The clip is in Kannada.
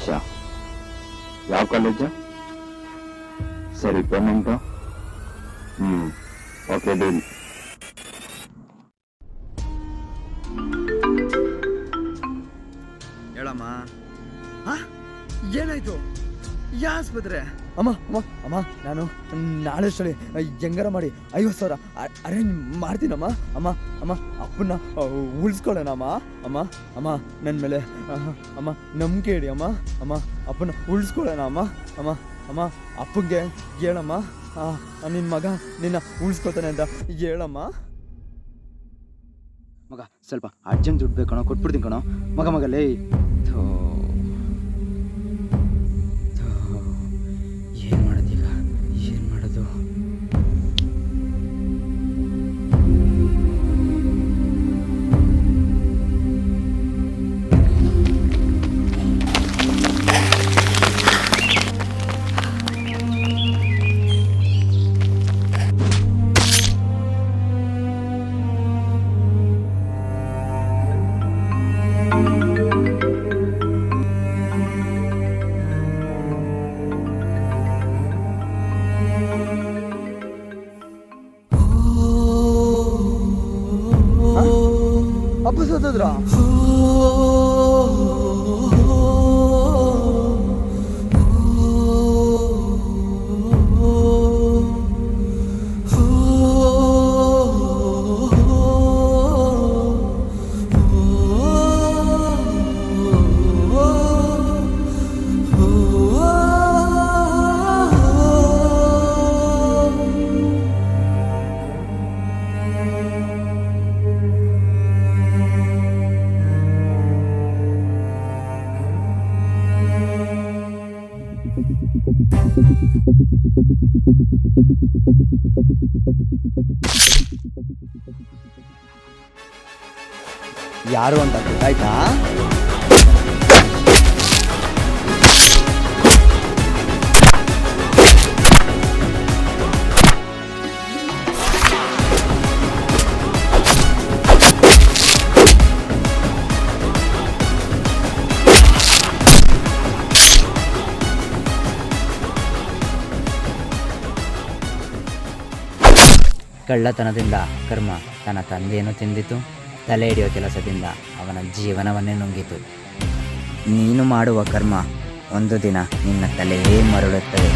ವರ್ಷ. ಯಾವ ಕಾಲೇಜು? ಸರಿ, ಪೇಮೆಂಟು? Okay, deal. ಹೇಳಮ್ಮ. ಏನಾಯ್ತು? ಯಾ ಆಸ್ಪತ್ರೆ? ಅಮ್ಮ ಅಮ್ಮ ಅಮ್ಮ ನಾನು ನಾಳೆ ಅಷ್ಟೇ ಹೆಂಗಾರ ಮಾಡಿ 50,000 ಅರೇಂಜ್ ಮಾಡ್ತೀನಮ್ಮ. ಅಮ್ಮ ಅಮ್ಮ ಅಪ್ಪನ್ನ ಉಳಿಸ್ಕೊಳ್ಳೋಣ ಅಮ್ಮ. ಅಮ್ಮ ಅಮ್ಮ ನನ್ನ ಮೇಲೆ ಅಮ್ಮ ನಂಬಿಕೆ ಇಡಿ ಅಮ್ಮ. ಅಮ್ಮ ಅಪ್ಪನ್ನ ಉಳಿಸ್ಕೊಳ್ಳೋಣ ಅಮ್ಮ. ಅಮ್ಮ ಅಮ್ಮ ಅಪ್ಪಂಗೆ ಹೇಳಮ್ಮ, ನಿನ್ನ ಮಗ ನಿನ್ನ ಉಳಿಸ್ಕೊತಾನೆ ಅಂತ ಹೇಳಮ್ಮ. ಮಗ ಸ್ವಲ್ಪ ಅರ್ಜೆಂಟ್ ದುಡ್ಡು ಬೇಕಣೋ, ಕೊಟ್ಬಿಡ್ತೀನಿ ಕಣೋ. ಮಗಲೇ ಏನು ಮಾಡೋದೀಗ? ಏನು ಮಾಡೋದು? ಅಪ್ಪ ಸತ್ತದ್ರ? ಯಾರು ಅಂತ ಗೊತ್ತಾಯ್ತಾ? ಕಳ್ಳತನದಿಂದ ಕರ್ಮ ತನ್ನ ತಂದೆಯನ್ನು ತಿಂದಿತು. ತಲೆ ಹಿಡಿಯೋ ಕೆಲಸದಿಂದ ಅವನ ಜೀವನವನ್ನೇ ನುಂಗಿತು. ನೀನು ಮಾಡುವ ಕರ್ಮ ಒಂದು ದಿನ ನಿನ್ನ ತಲೆಯೇ ಮರಳುತ್ತದೆ.